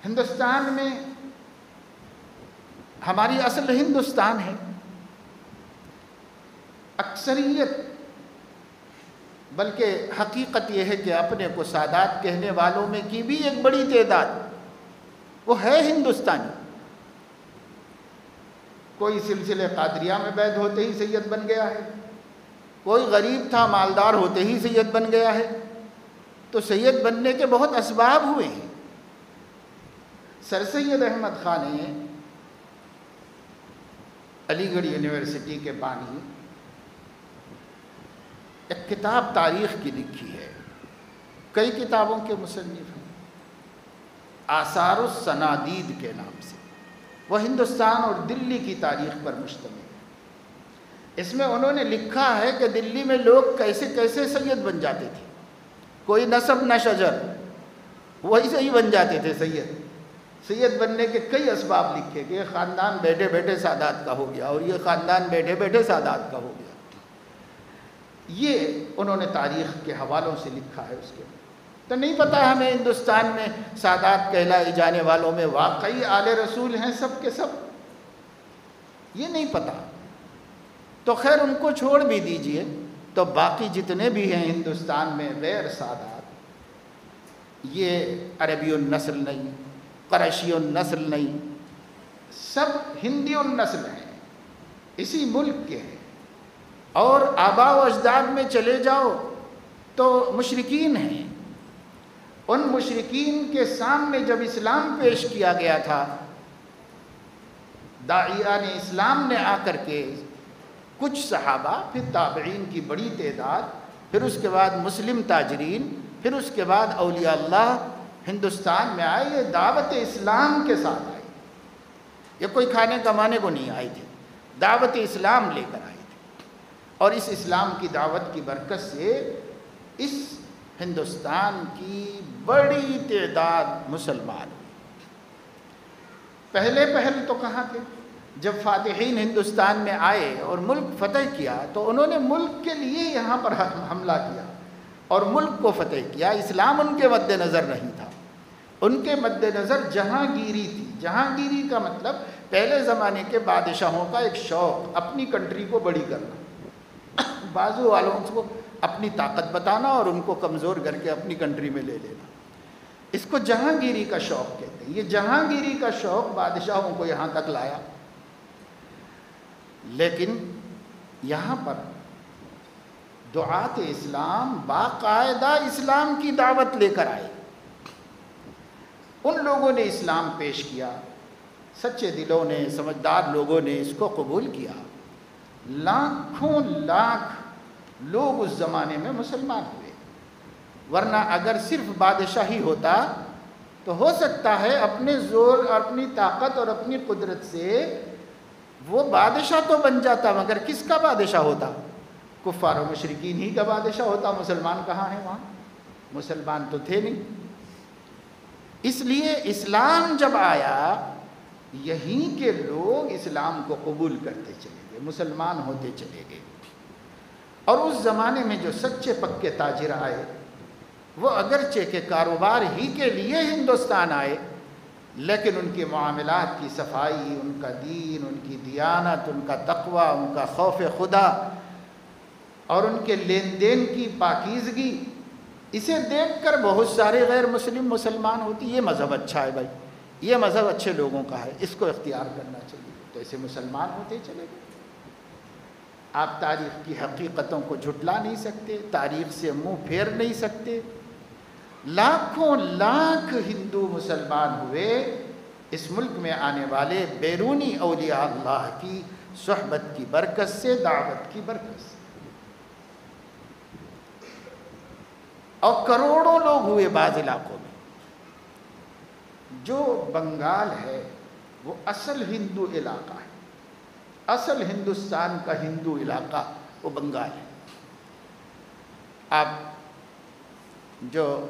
ہندوستان میں ہماری اصل ہندوستان ہے، اکثریت، بلکہ حقیقت یہ ہے کہ اپنے کو سادات کہنے والوں میں کی بھی ایک بڑی تعداد وہ ہے ہندوستانی۔ کوئی سلسلے قادریہ میں بیعت ہوتے ہی سید بن گیا ہے، کوئی غریب تھا مالدار ہوتے ہی سید بن گیا ہے، تو سید بننے کے بہت اسباب ہوئے ہیں۔ سر سید احمد خان نے علی گڑھ یونیورسٹی کے بانی ایک کتاب تاریخ کی لکھی ہے، کئی کتابوں کے مصنف ہیں، آثار السنادید کے نام سے، وہ ہندوستان اور دلی کی تاریخ پر مشتمل ہے۔ اس میں انہوں نے لکھا ہے کہ دلی میں لوگ کیسے کیسے سید بن جاتے تھے، کوئی نسب نہ شجر، وہی سے ہی بن جاتے تھے سید۔ سید بننے کے کئی اسباب لکھے کہ یہ خاندان بیٹھے بیٹھے سادات کا ہو گیا اور یہ خاندان بیٹھے بیٹھے سادات کا ہو گیا۔ یہ انہوں نے تاریخ کے حوالوں سے لکھا ہے۔ اس کے تو نہیں پتہ ہمیں ہندوستان میں سادات کہلائے جانے والوں میں واقعی آل رسول ہیں سب کے سب، یہ نہیں پتہ۔ تو خیر ان کو چھوڑ بھی دیجئے، تو باقی جتنے بھی ہیں ہندوستان میں غیر سادات، یہ عربی النسل نہیں، قریشی النسل نہیں، سب ہندی النسل ہیں، اسی ملک کے ہیں۔ اور آباء و اجداد میں چلے جاؤ تو مشرکین ہیں۔ ان مشرکین کے سامنے جب اسلام پیش کیا گیا تھا، داعیان اسلام نے آ کر کے کچھ صحابہ، پھر تابعین کی بڑی تعداد، پھر اس کے بعد مسلم تاجرین، پھر اس کے بعد اولیاء اللہ ہندوستان میں آئے، یہ دعوت اسلام کے ساتھ آئے، یہ کوئی کھانے کمانے کو نہیں آئے تھے، دعوت اسلام لے کر آئے تھے۔ اور اس اسلام کی دعوت کی برکت سے اس ہندوستان کی بڑی تعداد مسلمان ہوئی۔ پہلے تو کہاں تھے؟ جب فاتحین ہندوستان میں آئے اور ملک فتح کیا تو انہوں نے ملک کے لیے یہاں پر حملہ کیا اور ملک کو فتح کیا۔ اسلام ان کے مد نظر نہیں تھا، ان کے مد نظر جہانگیری تھی۔ جہانگیری کا مطلب پہلے زمانے کے بادشاہوں کا ایک شوق، اپنی کنٹری کو بڑی کرنا، بازو والوں کو اپنی طاقت بتانا اور ان کو کمزور کر کے اپنی کنٹری میں لے لینا، اس کو جہانگیری کا شوق کہتے ہیں۔ یہ جہانگیری کا شوق بادشاہوں کو یہاں تک لایا، لیکن یہاں پر دعات اسلام باقاعدہ اسلام کی دعوت لے کر آئے۔ ان لوگوں نے اسلام پیش کیا، سچے دلوں نے، سمجھدار لوگوں نے اس کو قبول کیا۔ لاکھوں لاکھ لوگ اس زمانے میں مسلمان ہوئے، ورنہ اگر صرف بادشاہی ہوتا تو ہو سکتا ہے اپنے زور اور اپنی طاقت اور اپنی قدرت سے وہ بادشاہ تو بن جاتا، مگر کس کا بادشاہ ہوتا؟ کفار و مشرکین ہی کا بادشاہ ہوتا۔ مسلمان کہاں ہیں وہاں؟ مسلمان تو تھے نہیں۔ اس لیے اسلام جب آیا، یہیں کے لوگ اسلام کو قبول کرتے چلے گئے، مسلمان ہوتے چلے گئے۔ اور اس زمانے میں جو سچے پکے تاجر آئے، وہ اگرچہ کہ کاروبار ہی کے لیے ہندوستان آئے، لیکن ان کے معاملات کی صفائی، ان کا دین، ان کی دیانت، ان کا تقوی، ان کا خوف خدا اور ان کے لین دین کی پاکیزگی، اسے دیکھ کر بہت سارے غیر مسلم مسلمان ہوتی۔ یہ مذہب اچھا ہے بھائی، یہ مذہب اچھے لوگوں کا ہے، اس کو اختیار کرنا چاہیے، تو ایسے مسلمان ہوتے چلے گئے۔ آپ تاریخ کی حقیقتوں کو جھٹلا نہیں سکتے، تاریخ سے منہ پھیر نہیں سکتے۔ لاکھوں لاکھ ہندو مسلمان ہوئے اس ملک میں آنے والے بیرونی اولیاء اللہ کی صحبت کی برکت سے، دعوت کی برکت سے، اور کروڑوں لوگ ہوئے بعض علاقوں میں۔ جو بنگال ہے وہ اصل ہندو علاقہ ہے، اصل ہندوستان کا ہندو علاقہ وہ بنگال ہے۔ آپ جو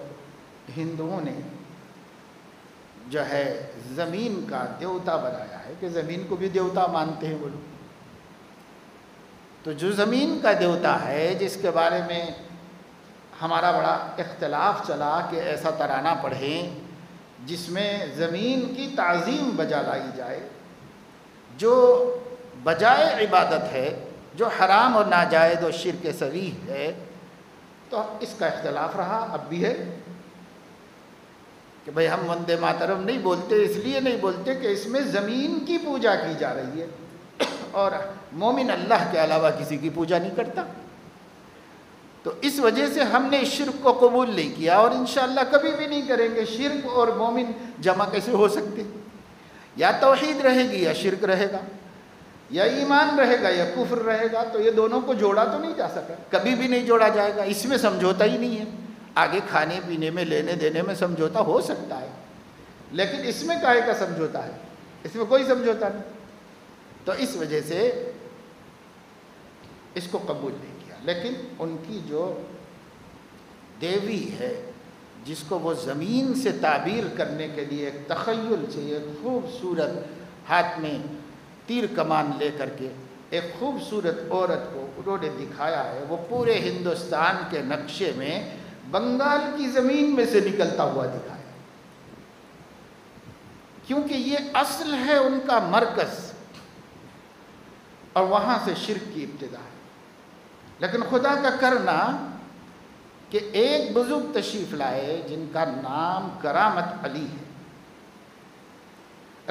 ہندوؤں نے جو ہے زمین کا دیوتا بنایا ہے کہ زمین کو بھی دیوتا مانتے ہیں وہ لوگ، تو جو زمین کا دیوتا ہے، جس کے بارے میں ہمارا بڑا اختلاف چلا کہ ایسا ترانہ پڑھیں جس میں زمین کی تعظیم بجا لائی جائے، جو بجائے عبادت ہے، جو حرام اور ناجائز اور شرک صریح ہے، تو اس کا اختلاف رہا، اب بھی ہے کہ بھئی ہم وندے ماترم نہیں بولتے، اس لیے نہیں بولتے کہ اس میں زمین کی پوجا کی جا رہی ہے، اور مومن اللہ کے علاوہ کسی کی پوجا نہیں کرتا۔ تو اس وجہ سے ہم نے شرک کو قبول نہیں کیا، اور انشاءاللہ کبھی بھی نہیں کریں گے۔ شرک اور مومن جمع کیسے ہو سکتے؟ یا توحید رہے گی یا شرک رہے گا، یا ایمان رہے گا یا کفر رہے گا، تو یہ دونوں کو جوڑا تو نہیں جا سکا، کبھی بھی نہیں جوڑا جائے گا، اس میں سمجھوتا ہی نہیں ہے۔ آگے کھانے پینے میں، لینے دینے میں سمجھوتا ہو سکتا ہے، لیکن اس میں کاہے کا سمجھوتا ہے؟ اس میں کوئی سمجھوتا نہیں۔ تو اس وجہ سے اس کو قبول نہیں کیا۔ لیکن ان کی جو دیوی ہے، جس کو وہ زمین سے تعبیر کرنے کے لیے ایک تخیل سے ایک خوبصورت ہاتھ میں تیر کمان لے کر کے ایک خوبصورت عورت کو انہوں نے دکھایا ہے، وہ پورے ہندوستان کے نقشے میں بنگال کی زمین میں سے نکلتا ہوا دکھایا، کیونکہ یہ اصل ہے ان کا مرکز، اور وہاں سے شرک کی ابتدا ہے۔ لیکن خدا کا کرنا کہ ایک بزرگ تشریف لائے جن کا نام کرامت علی ہے،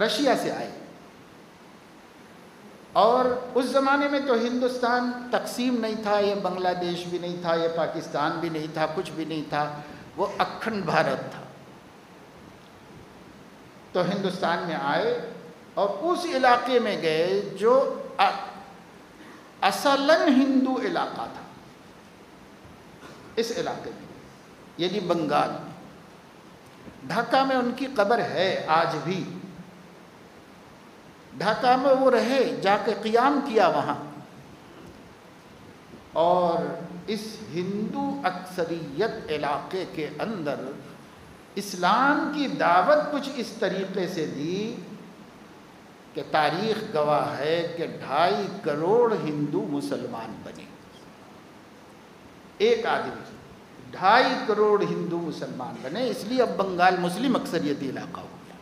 رشیا سے آئے، اور اس زمانے میں تو ہندوستان تقسیم نہیں تھا، یہ بنگلہ دیش بھی نہیں تھا، یہ پاکستان بھی نہیں تھا، کچھ بھی نہیں تھا، وہ اکھنڈ بھارت تھا۔ تو ہندوستان میں آئے اور اس علاقے میں گئے جو اصلاً ہندو علاقہ تھا، اس علاقے میں یعنی بنگال میں۔ ڈھاکہ میں ان کی قبر ہے آج بھی، ڈھاکہ میں وہ رہے، جا کے قیام کیا وہاں، اور اس ہندو اکثریت علاقے کے اندر اسلام کی دعوت کچھ اس طریقے سے دی کہ تاریخ گواہ ہے کہ 2.5 کروڑ ہندو مسلمان بنے۔ ایک آدمی 2.5 کروڑ ہندو مسلمان بنے، اس لیے اب بنگال مسلم اکثریتی علاقہ ہو گیا،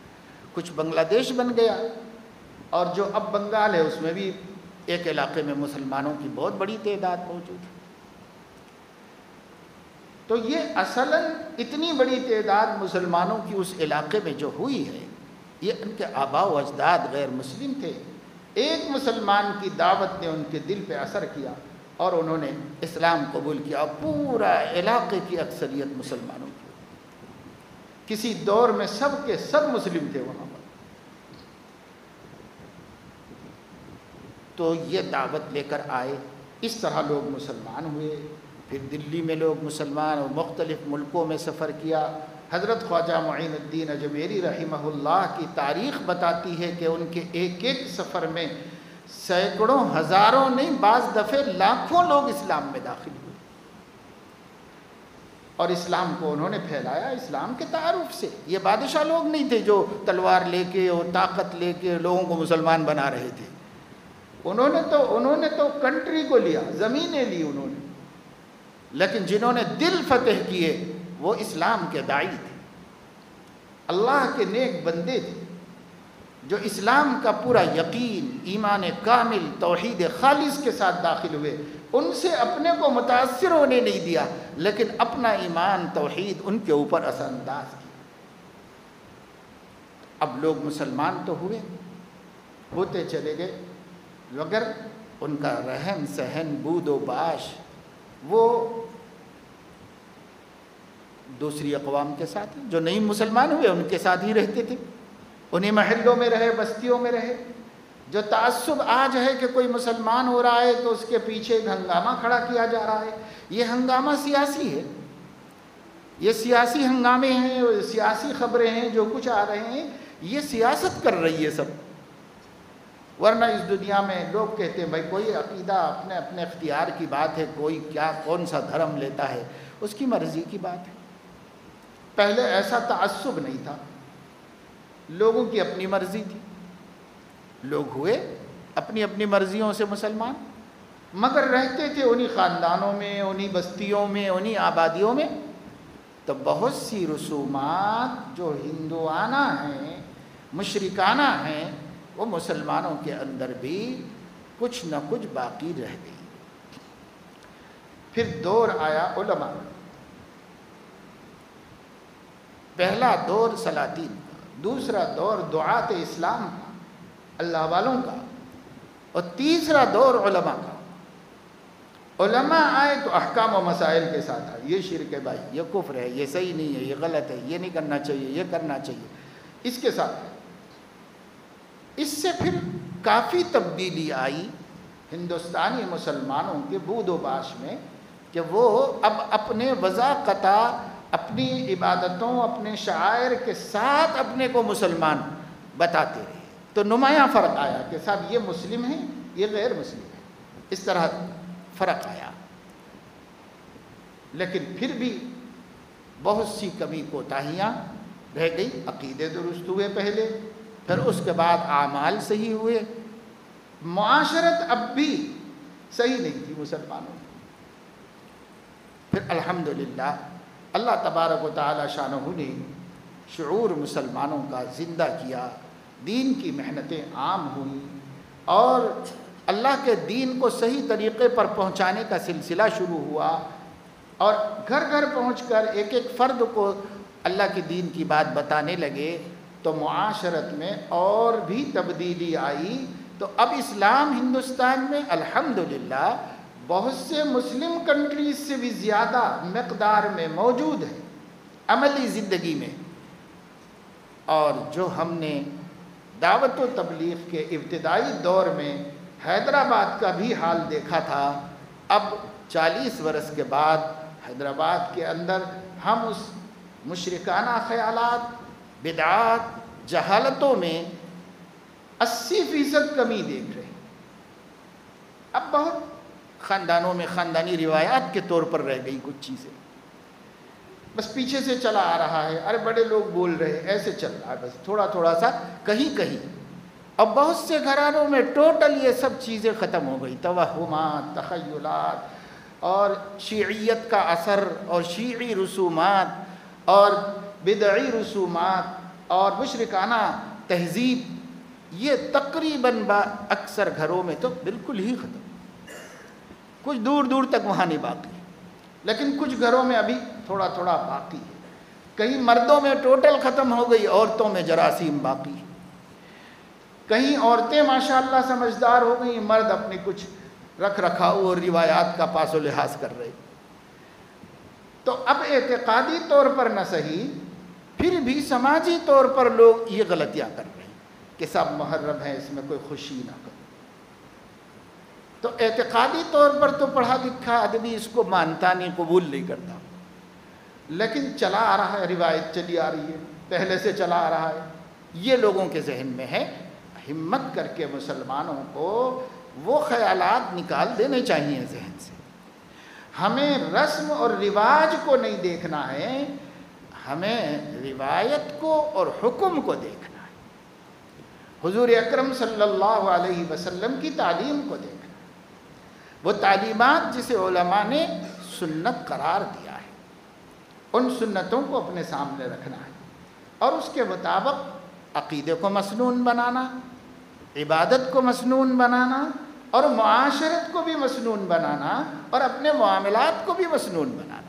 کچھ بنگلہ دیش بن گیا، اور جو اب بنگال ہے اس میں بھی ایک علاقے میں مسلمانوں کی بہت بڑی تعداد موجود ہے۔ تو یہ اصلاً اتنی بڑی تعداد مسلمانوں کی اس علاقے میں جو ہوئی ہے، یہ ان کے آباء و اجداد غیر مسلم تھے۔ ایک مسلمان کی دعوت نے ان کے دل پہ اثر کیا، اور انہوں نے اسلام قبول کیا، اور پورا علاقے کی اکثریت مسلمانوں کی۔ کسی دور میں سب کے سب مسلم تھے وہاں پر۔ تو یہ دعوت لے کر آئے، اس طرح لوگ مسلمان ہوئے۔ پھر دلی میں لوگ مسلمان، اور مختلف ملکوں میں سفر کیا۔ حضرت خواجہ معین الدین اجمیری رحمہ اللہ کی تاریخ بتاتی ہے کہ ان کے ایک ایک سفر میں سینکڑوں، ہزاروں نہیں، بعض دفعے لاکھوں لوگ اسلام میں داخل ہوئے، اور اسلام کو انہوں نے پھیلایا اسلام کے تعارف سے۔ یہ بادشاہ لوگ نہیں تھے جو تلوار لے کے اور طاقت لے کے لوگوں کو مسلمان بنا رہے تھے۔ انہوں نے تو کنٹری کو لیا، زمینیں لی انہوں نے، لیکن جنہوں نے دل فتح کیے وہ اسلام کے داعی تھے، اللہ کے نیک بندے تھے، جو اسلام کا پورا یقین، ایمان کامل، توحید خالص کے ساتھ داخل ہوئے۔ ان سے اپنے کو متاثر ہونے نہیں دیا، لیکن اپنا ایمان، توحید ان کے اوپر اثر انداز کیا۔ اب لوگ مسلمان تو ہوتے چلے گئے، مگر ان کا رہن سہن، بود و باش، وہ دوسری اقوام کے ساتھ، جو نہیں مسلمان ہوئے ان کے ساتھ ہی رہتے تھے، انہیں محلوں میں رہے، بستیوں میں رہے۔ جو تعصب آج ہے کہ کوئی مسلمان ہو رہا ہے تو اس کے پیچھے ایک ہنگامہ کھڑا کیا جا رہا ہے، یہ ہنگامہ سیاسی ہے، یہ سیاسی ہنگامے ہیں، سیاسی خبریں ہیں، جو کچھ آ رہے ہیں یہ سیاست کر رہی ہے سب۔ ورنہ اس دنیا میں لوگ کہتے ہیں بھائی کوئی عقیدہ اپنے اپنے اختیار کی بات ہے، کوئی کون سا دھرم لیتا ہے اس کی مرضی کی بات ہے۔ پہلے ایسا تعصب نہیں تھا، لوگوں کی اپنی مرضی تھی، لوگ ہوئے اپنی اپنی مرضیوں سے مسلمان، مگر رہتے تھے انہی خاندانوں میں، انہی بستیوں میں، انہی آبادیوں میں، تو بہت سی رسومات جو ہندوانہ ہیں، مشرکانہ ہیں، وہ مسلمانوں کے اندر بھی کچھ نہ کچھ باقی رہ گئی۔ پھر دور آیا علماء، پہلا دور سلاطین کا، دوسرا دور دعات اسلام کا، اللہ والوں کا، اور تیسرا دور علماء کا۔ علماء آئے تو احکام و مسائل کے ساتھ آئے، یہ شرک ہے بھائی، یہ کفر ہے، یہ صحیح نہیں ہے، یہ غلط ہے، یہ نہیں کرنا چاہیے، یہ کرنا چاہیے، اس کے ساتھ آئے۔ اس سے پھر کافی تبدیلی آئی ہندوستانی مسلمانوں کے بود و باش میں، کہ وہ اب اپنے وضاقتہ، اپنی عبادتوں، اپنے شعائر کے ساتھ اپنے کو مسلمان بتاتے رہے۔ تو نمایاں فرق آیا کہ صاحب یہ مسلم ہیں، یہ غیر مسلم ہیں، اس طرح فرق آیا۔ لیکن پھر بھی بہت سی کمی کوتاہیاں رہ گئی۔ عقیدے درست ہوئے پہلے، پھر اس کے بعد اعمال صحیح ہوئے، معاشرت اب بھی صحیح نہیں تھی مسلمانوں کی۔ پھر الحمدللہ اللہ تبارک و تعالی شانہ نے شعور مسلمانوں کا زندہ کیا، دین کی محنتیں عام ہوئیں، اور اللہ کے دین کو صحیح طریقے پر پہنچانے کا سلسلہ شروع ہوا، اور گھر گھر پہنچ کر ایک ایک فرد کو اللہ کے دین کی بات بتانے لگے، تو معاشرت میں اور بھی تبدیلی آئی۔ تو اب اسلام ہندوستان میں الحمدللہ بہت سے مسلم کنٹریز سے بھی زیادہ مقدار میں موجود ہے عملی زندگی میں۔ اور جو ہم نے دعوت و تبلیغ کے ابتدائی دور میں حیدرآباد کا بھی حال دیکھا تھا، اب 40 برس کے بعد حیدرآباد کے اندر ہم اس مشرکانہ خیالات، بدعات، جہالتوں میں 80% کمی دیکھ رہے ہیں۔ اب بہت خاندانوں میں خاندانی روایات کے طور پر رہ گئی کچھ چیزیں، بس پیچھے سے چلا آ رہا ہے، ارے بڑے لوگ بول رہے ہیں، ایسے چل رہا ہے، بس تھوڑا تھوڑا سا کہیں کہیں۔ اب بہت سے گھرانوں میں ٹوٹل یہ سب چیزیں ختم ہو گئی، توہمات، تخیلات، اور شیعیت کا اثر، اور شیعی رسومات، اور بدعی رسومات، اور مشرکانہ تہذیب، یہ تقریباً اکثر گھروں میں تو بالکل ہی ختم، کچھ دور دور تک وہاں نہیں باقی، لیکن کچھ گھروں میں ابھی تھوڑا تھوڑا باقی ہے۔ کہیں مردوں میں ٹوٹل ختم ہو گئی، عورتوں میں جراثیم باقی ہے۔ کہیں عورتیں ماشاءاللہ سمجھدار ہو گئیں، مرد اپنی کچھ رکھ رکھاؤ اور روایات کا پاس و لحاظ کر رہے۔ تو اب اعتقادی طور پر نہ صحیح، پھر بھی سماجی طور پر لوگ یہ غلطیاں کر رہے ہیں کہ سب محرم ہے، اس میں کوئی خوشی نہ کرو۔ تو اعتقادی طور پر تو پڑھا لکھا آدمی اس کو مانتا نہیں، قبول نہیں کرتا، لیکن چلا آ رہا ہے، روایت چلی آ رہی ہے، پہلے سے چلا آ رہا ہے، یہ لوگوں کے ذہن میں ہے۔ ہمت کر کے مسلمانوں کو وہ خیالات نکال دینے چاہیے ذہن سے۔ ہمیں رسم اور رواج کو نہیں دیکھنا ہے، ہمیں روایت کو اور حکم کو دیکھنا ہے، حضور اکرم صلی اللہ علیہ وسلم کی تعلیم کو دیکھنا ہے، وہ تعلیمات جسے علماء نے سنت قرار دیا ہے، ان سنتوں کو اپنے سامنے رکھنا ہے، اور اس کے مطابق عقیدے کو مسنون بنانا، عبادت کو مسنون بنانا، اور معاشرت کو بھی مسنون بنانا، اور اپنے معاملات کو بھی مسنون بنانا۔